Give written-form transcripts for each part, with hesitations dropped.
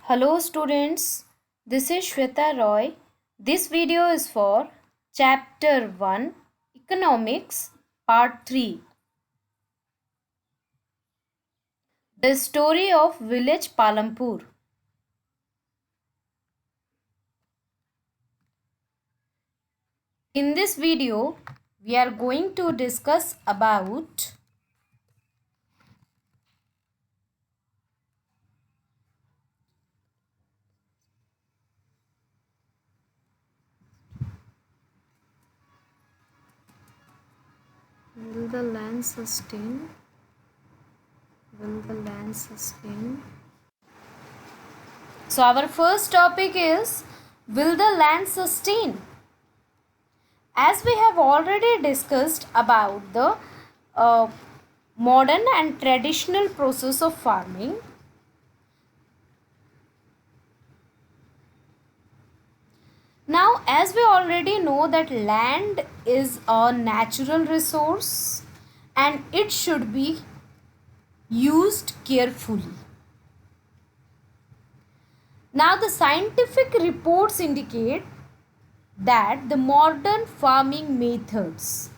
Hello students, this is Shweta Roy. This video is for Chapter 1 Economics Part 3. The story of village Palampur. In this video, we are going to discuss about will the land sustain? Will the land sustain? So our first topic is, will the land sustain? As we have already discussed about the modern and traditional process of farming, now as we already know that land is a natural resource and it should be used carefully. Now the scientific reports indicate that the modern farming methods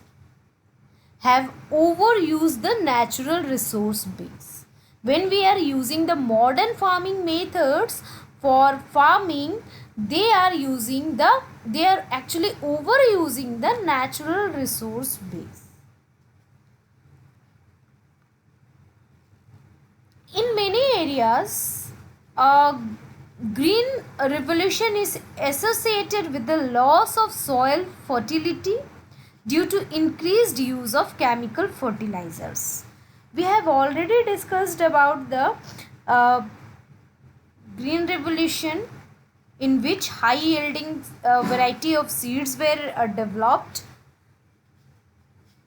have overused the natural resource base. When we are using the modern farming methods for farming, they are actually overusing the natural resource base. In many areas, green revolution is associated with the loss of soil fertility due to increased use of chemical fertilizers. We have already discussed about the green revolution, in which high yielding variety of seeds were developed,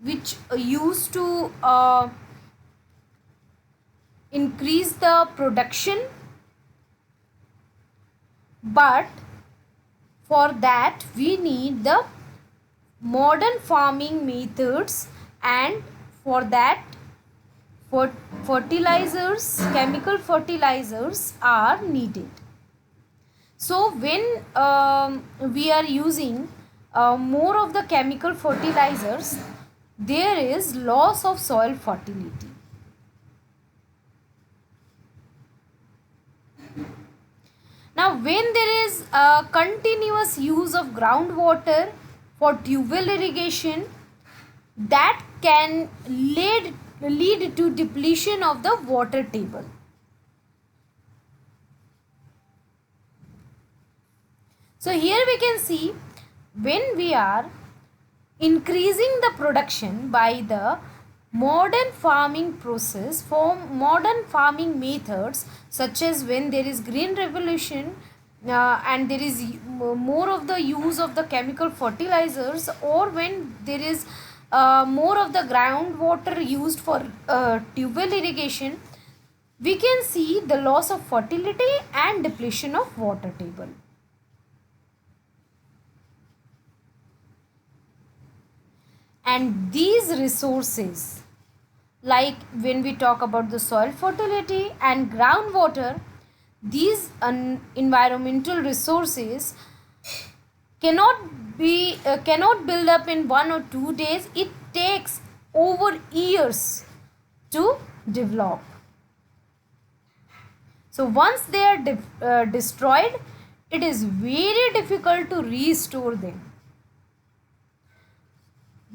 which used to increase the production, but for that we need the modern farming methods, and for that chemical fertilizers are needed. So when we are using more of the chemical fertilizers, there is loss of soil fertility. Now when there is a continuous use of groundwater for tubewell irrigation, that can lead to depletion of the water table. So here we can see, when we are increasing the production by the modern farming process, for modern farming methods, such as when there is green revolution and there is more of the use of the chemical fertilizers, or when there is more of the groundwater used for tubewell irrigation, we can see the loss of fertility and depletion of water table. And these resources, like when we talk about the soil fertility and groundwater, these environmental resources cannot build up in 1 or 2 days. It takes over years to develop. So once they are destroyed, it is very difficult to restore them.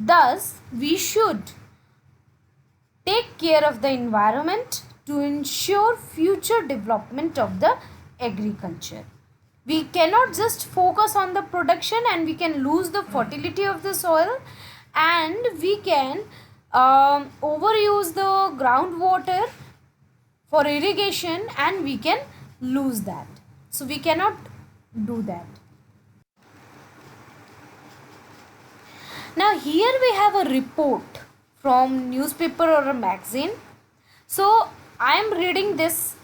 Thus, we should take care of the environment to ensure future development of the agriculture. We cannot just focus on the production and we can lose the fertility of the soil, and we can overuse the groundwater for irrigation and we can lose that. So we cannot do that. Now here we have a report from newspaper or a magazine. So I am reading this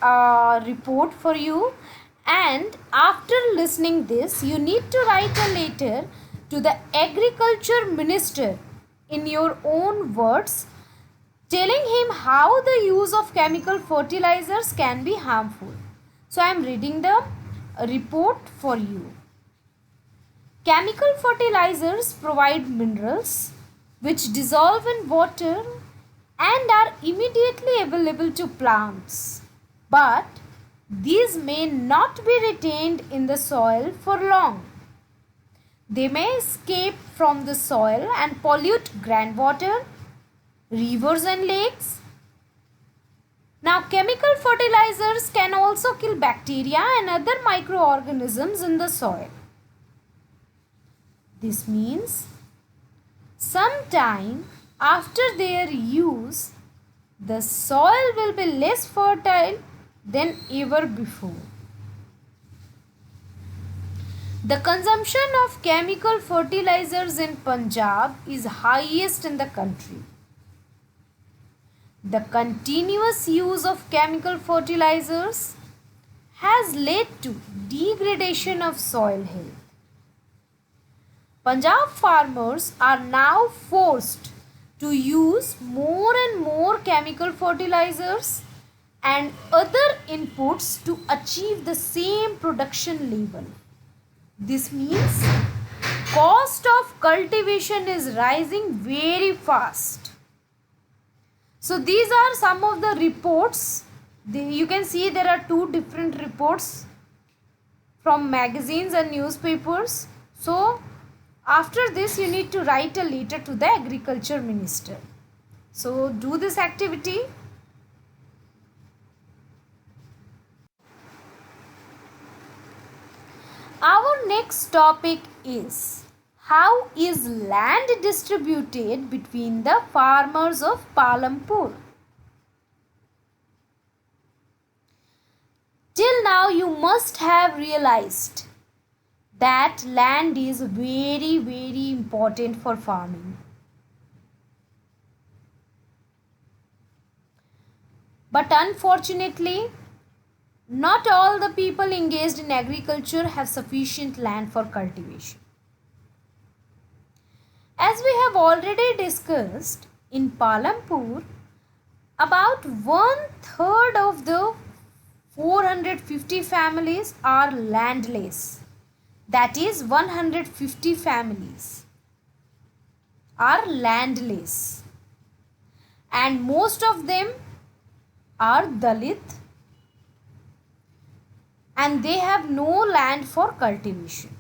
report for you, and after listening this, you need to write a letter to the agriculture minister in your own words, telling him how the use of chemical fertilizers can be harmful. So I am reading the report for you. Chemical fertilizers provide minerals which dissolve in water and are immediately available to plants. But these may not be retained in the soil for long. They may escape from the soil and pollute groundwater, rivers and lakes. Now, chemical fertilizers can also kill bacteria and other microorganisms in the soil. This means sometime after their use, the soil will be less fertile than ever before. The consumption of chemical fertilizers in Punjab is highest in the country. The continuous use of chemical fertilizers has led to degradation of soil health. Punjab farmers are now forced to use more and more chemical fertilizers and other inputs to achieve the same production level. This means cost of cultivation is rising very fast. So these are some of the reports. You can see there are two different reports from magazines and newspapers. So after this you need to write a letter to the agriculture minister. So do this activity. Our next topic is how is land distributed between the farmers of Palampur? Till now you must have realized that land is very, very important for farming. But unfortunately, not all the people engaged in agriculture have sufficient land for cultivation. As we have already discussed, in Palampur, about 1/3 of the 450 families are landless. That is 150 families are landless. And most of them are Dalit and they have no land for cultivation.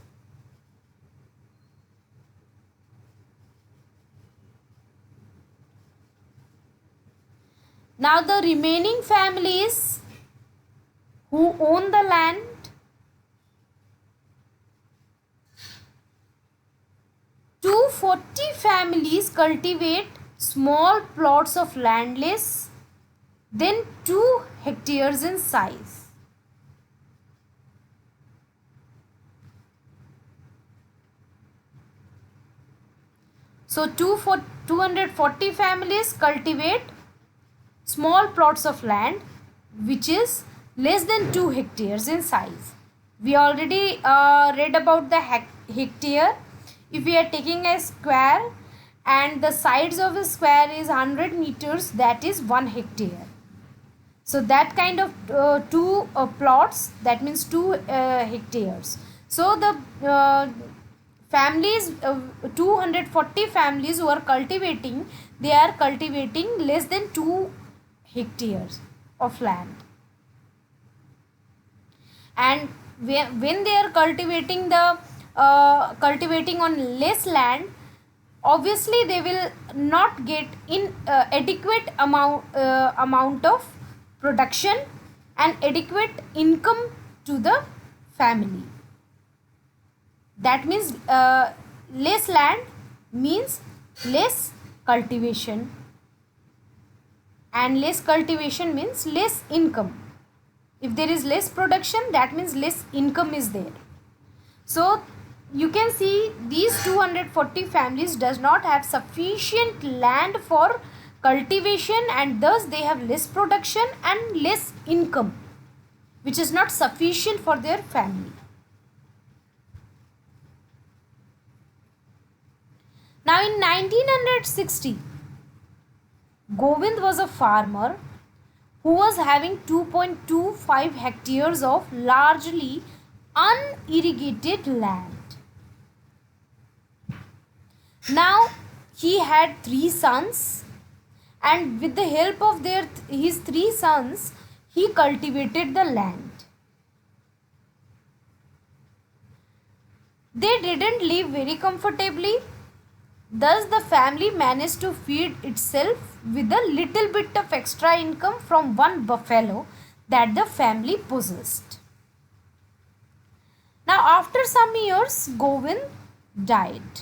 Now the remaining families who own the land, two 40 families cultivate small plots of land less than 2 hectares in size. So 240 families cultivate small plots of land which is less than 2 hectares in size. We already read about the hectare. If we are taking a square and the sides of a square is 100 meters, that is 1 hectare. So that kind of two plots, that means 2 hectares. So the families, 240 families who are cultivating, they are cultivating less than 2 hectares of land. And when they are cultivating cultivating on less land, obviously they will not get in adequate amount of production and adequate income to the family. That means less land means less cultivation, and less cultivation means less income. If there is less production, that means less income is there. So you can see these 240 families does not have sufficient land for cultivation, and thus they have less production and less income, which is not sufficient for their family. Now in 1960, Govind was a farmer who was having 2.25 hectares of largely unirrigated land. Now he had 3 sons, and with the help of his 3 sons, he cultivated the land. They didn't live very comfortably. Thus, the family managed to feed itself with a little bit of extra income from one buffalo that the family possessed. Now, after some years, Govind died,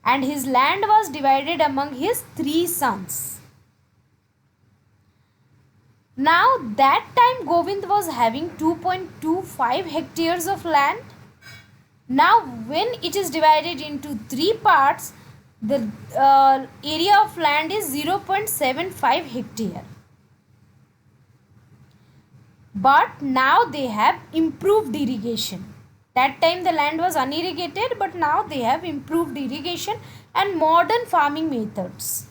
and his land was divided among his 3 sons. Now, that time Govind was having 2.25 hectares of land. Now, when it is divided into 3 parts, the area of land is 0.75 hectare. But now they have improved irrigation. That time the land was unirrigated, but now they have improved irrigation and modern farming methods.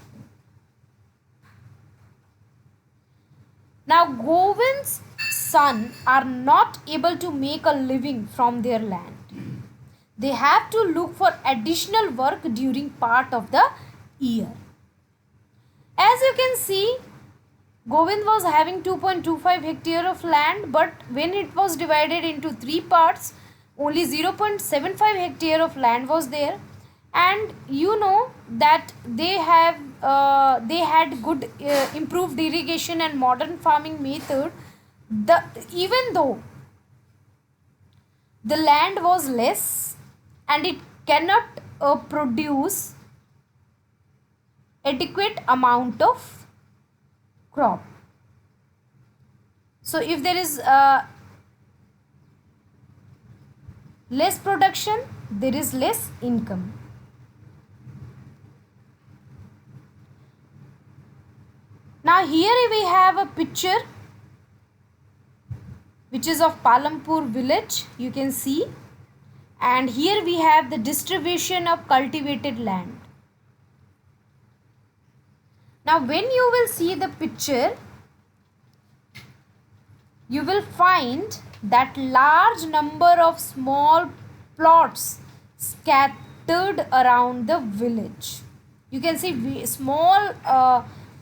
Now, Govind's sons are not able to make a living from their land. They have to look for additional work during part of the year. As you can see, Govind was having 2.25 hectare of land, but when it was divided into 3 parts, only 0.75 hectare of land was there. And you know that they had good improved irrigation and modern farming method. Even though the land was less and it cannot produce adequate amount of crop. So if there is less production, there is less income. Now here we have a picture which is of Palampur village, you can see, and here we have the distribution of cultivated land. Now when you will see the picture, you will find that large number of small plots scattered around the village. You can see small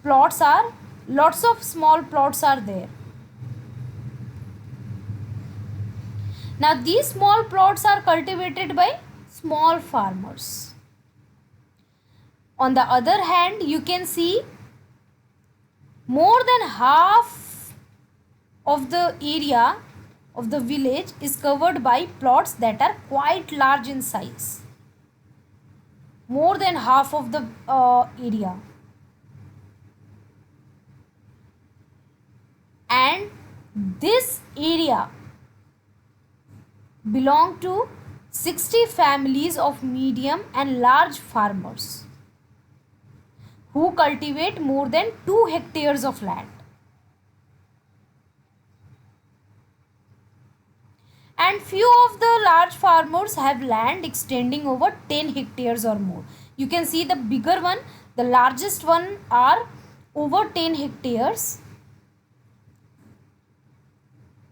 plots are, lots of small plots are there. Now these small plots are cultivated by small farmers. On the other hand, you can see more than half of the area of the village is covered by plots that are quite large in size. More than half of the area. And this area belong to 60 families of medium and large farmers who cultivate more than 2 hectares of land. And few of the large farmers have land extending over 10 hectares or more. You can see the bigger one, the largest one are over 10 hectares.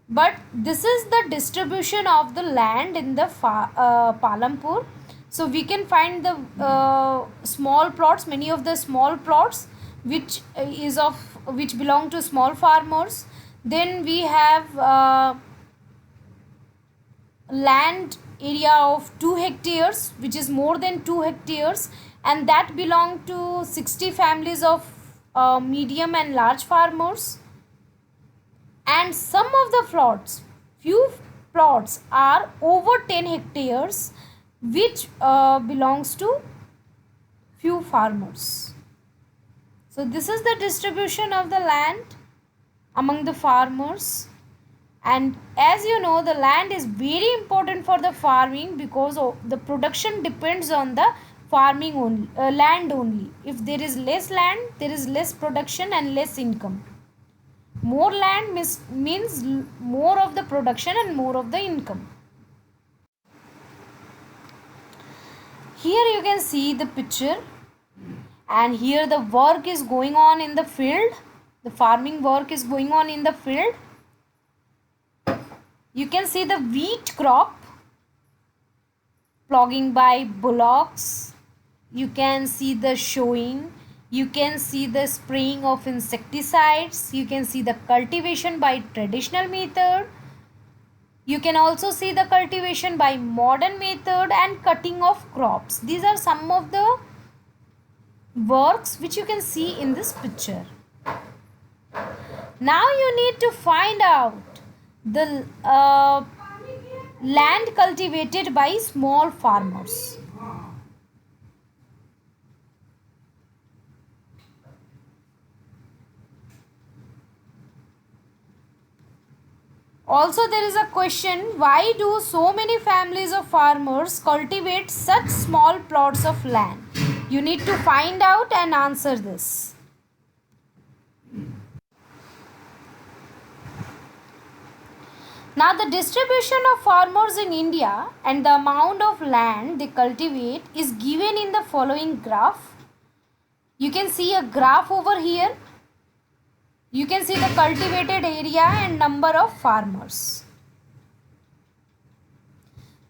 But this is the distribution of the land in the Palampur. So we can find the small plots, many of the small plots which belong to small farmers. Then we have land area of 2 hectares, which is more than 2 hectares, and that belong to 60 families of medium and large farmers. And some of the few plots are over 10 hectares, which belongs to few farmers. So this is the distribution of the land among the farmers. And as you know, the land is very important for the farming because the production depends on the farming only, land only. If there is less land, there is less production and less income. More land means more of the production and more of the income. Here you can see the picture, and here the work is going on in the field. the farming work is going on in the field. You can see the wheat crop, ploughing by bullocks. You can see the sowing. You can see the spraying of insecticides. You can see the cultivation by traditional method. You can also see the cultivation by modern method and cutting of crops. These are some of the works which you can see in this picture. Now you need to find out the land cultivated by small farmers. Also, there is a question, why do so many families of farmers cultivate such small plots of land? You need to find out and answer this. Now, the distribution of farmers in India and the amount of land they cultivate is given in the following graph. You can see a graph over here. You can see the cultivated area and number of farmers.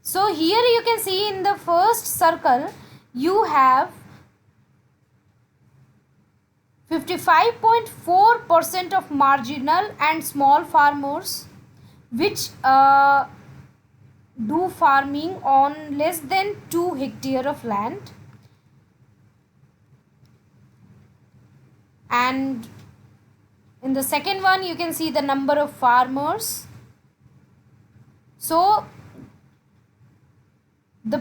So here you can see in the first circle you have 55.4% of marginal and small farmers which do farming on less than 2 hectares of land, and in the second one you can see the number of farmers. So the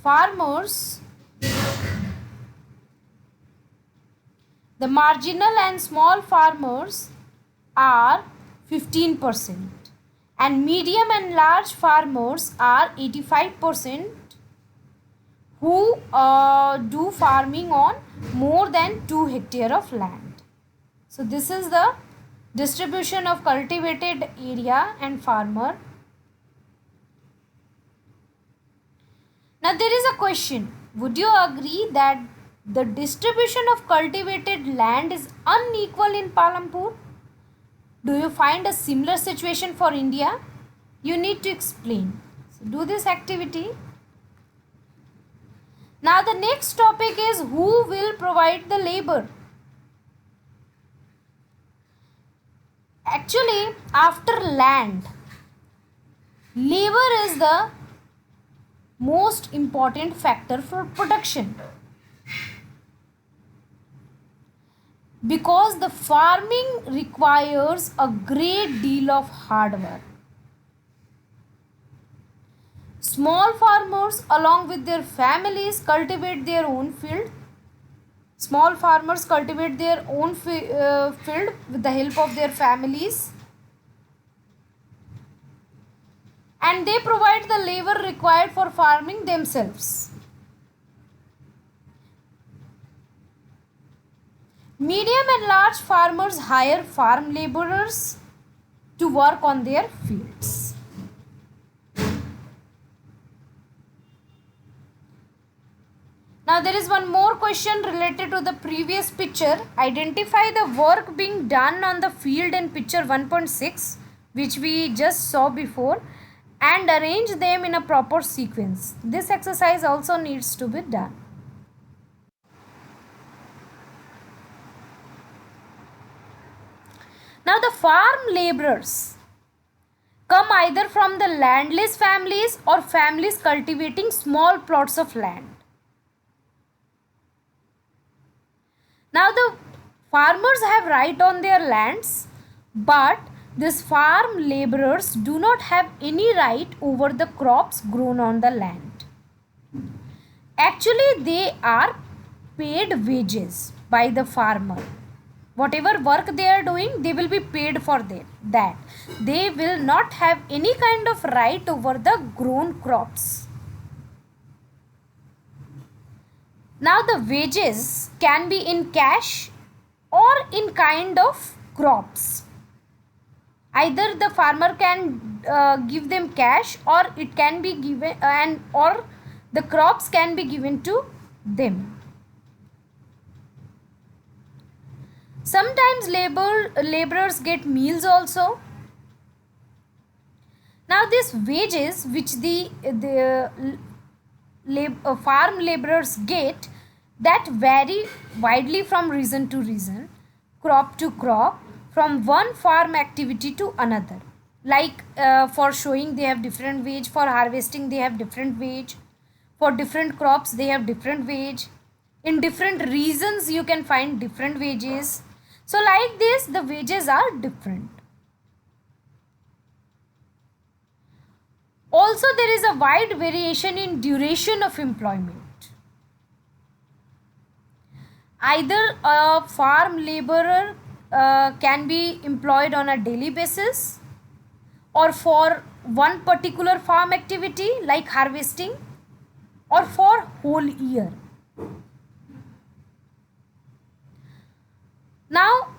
farmers, the marginal and small farmers are 15% and medium and large farmers are 85% who do farming on more than 2 hectares of land. So this is the distribution of cultivated area and farmer. Now there is a question, would you agree that the distribution of cultivated land is unequal in Palampur? Do you find a similar situation for India? You need to explain. So do this activity. Now the next topic is, who will provide the labor? Actually, after land, labor is the most important factor for production, because the farming requires a great deal of hard work. Small farmers along with their families cultivate their own field. Small farmers cultivate their own field with the help of their families, and they provide the labor required for farming themselves. Medium and large farmers hire farm laborers to work on their fields. Now there is one more question related to the previous picture. Identify the work being done on the field in picture 1.6, which we just saw before, and arrange them in a proper sequence. This exercise also needs to be done. Now the farm laborers come either from the landless families or families cultivating small plots of land. Now the farmers have right on their lands, but these farm laborers do not have any right over the crops grown on the land. Actually, they are paid wages by the farmer. Whatever work they are doing, they will be paid for that. They will not have any kind of right over the grown crops. Now the wages can be in cash or in kind of crops. Either the farmer can give them cash, or it can be given or the crops can be given to them. Sometimes laborers get meals also. Now these wages which the farm laborers get, that vary widely from region to region, crop to crop, from one farm activity to another. Like for sowing they have different wage, for harvesting they have different wage, for different crops they have different wage, in different regions you can find different wages. So like this the wages are different. Also, there is a wide variation in duration of employment. Either a farm laborer can be employed on a daily basis, or for one particular farm activity like harvesting, or for whole year. Now,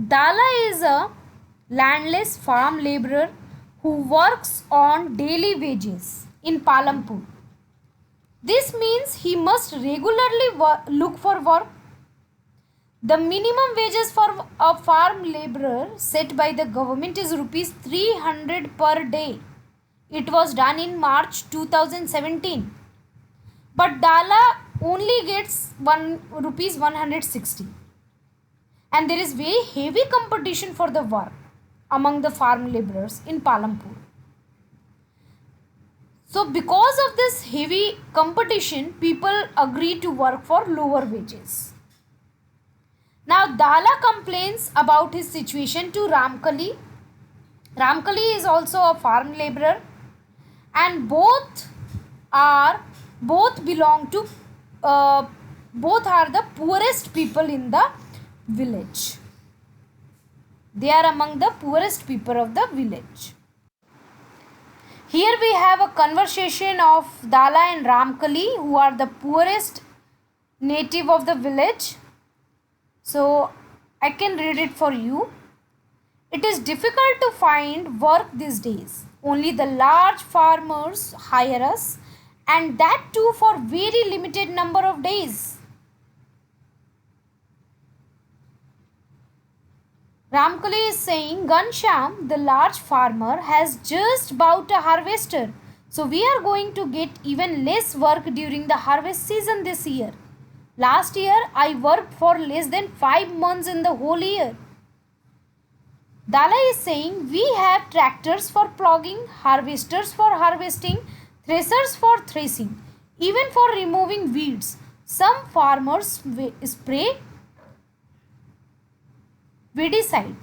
Dala is a landless farm laborer who works on daily wages in Palampur. This means he must regularly look for work. The minimum wages for a farm laborer set by the government is rupees 300 per day. It was done in March 2017. But Dala only gets rupees 160. And there is very heavy competition for the work among the farm laborers in Palampur. So because of this heavy competition, people agree to work for lower wages. Now Dala complains about his situation to Ramkali. Ramkali is also a farm laborer, and both belong to both are the poorest people in the village. They are among the poorest people of the village. Here we have a conversation of Dala and Ramkali, who are the poorest native of the village. So I can read it for you. It is difficult to find work these days. Only the large farmers hire us, and that too for very limited number of days. Ramkali is saying, Gansham, the large farmer, has just bought a harvester. So we are going to get even less work during the harvest season this year. Last year, I worked for less than 5 months in the whole year. Dala is saying, we have tractors for ploughing, harvesters for harvesting, threshers for threshing, even for removing weeds. Some farmers spray weedicide.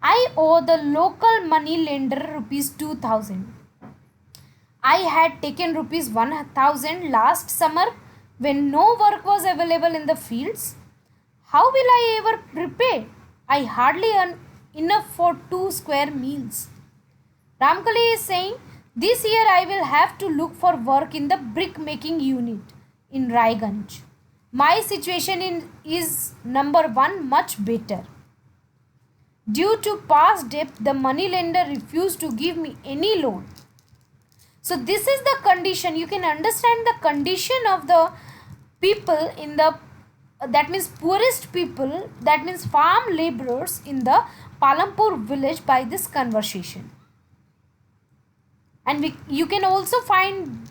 I owe the local money lender rupees 2000. I had taken rupees 1000 last summer when no work was available in the fields. How will I ever repay? I hardly earn enough for 2 square meals. Ramkali is saying, this year I will have to look for work in the brick making unit in Raiganj. My situation is number 1 much better. Due to past debt, the money lender refused to give me any loan. So this is the condition. You can understand the condition of the people in the, that means poorest people, that means farm laborers in the Palampur village by this conversation. And you can also find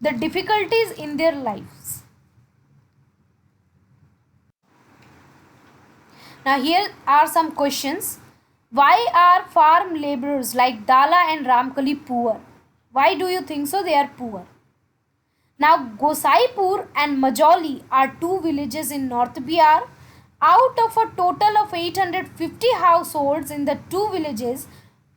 the difficulties in their lives. Now here are some questions. Why are farm laborers like Dala and Ramkali poor? Why do you think so they are poor? Now Gosaipur and Majoli are 2 villages in North Bihar. Out of a total of 850 households in the 2 villages,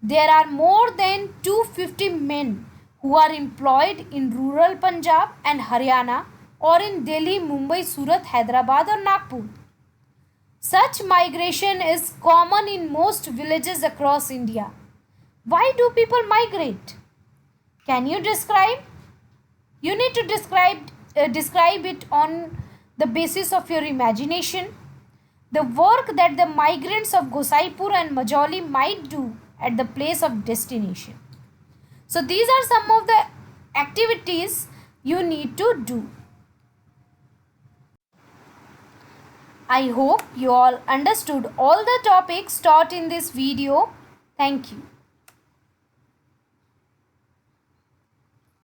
there are more than 250 men who are employed in rural Punjab and Haryana, or in Delhi, Mumbai, Surat, Hyderabad or Nagpur. Such migration is common in most villages across India. Why do people migrate? Can you describe? You need to describe it on the basis of your imagination. The work that the migrants of Gosaipur and Majoli might do at the place of destination. So these are some of the activities you need to do. I hope you all understood all the topics taught in this video. Thank you.